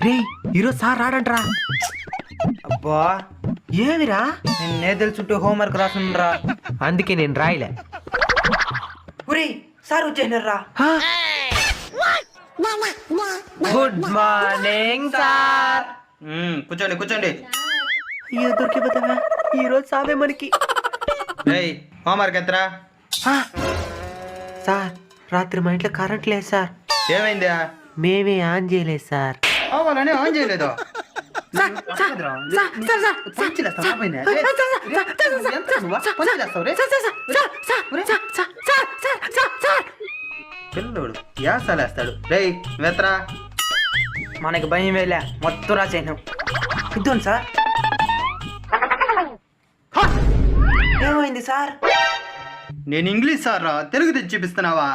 రే ఈరోజు సార్ రాడంట్రా. అబ్బా ఏమిరా? నిన్నే తెలుసుంటే హోంవర్క్ రాసుండ్రా. అందుకే నేను రాయలే. ఒరే సార్ వచ్చేసినారా. Good morning sir. కూర్చోండి కూర్చోండి. అయ్యో దొరికిపోతావా, ఈరోజు సావే మనకి. ఏయ్ హోంవర్క్ ఎత్తరా. సార్ రాత్రి మా ఇంట్లో కరెంట్ లేదు సార్. ఏమైందా? మేమే ఆన్ చేయలేదు సార్. అవ్వాలని ఆన్ చేయలేదు. పిల్లడు యాసలేస్తాడు. రేయ్ వెత్తరా. మనకి భయం వేలే, మొత్తం రాసేసాం. ఇద్దండి సార్. ఏమైంది సార్? నేను ఇంగ్లీష్ సార్ రా, తెలుగు తెచ్చి చూపిస్తున్నావా?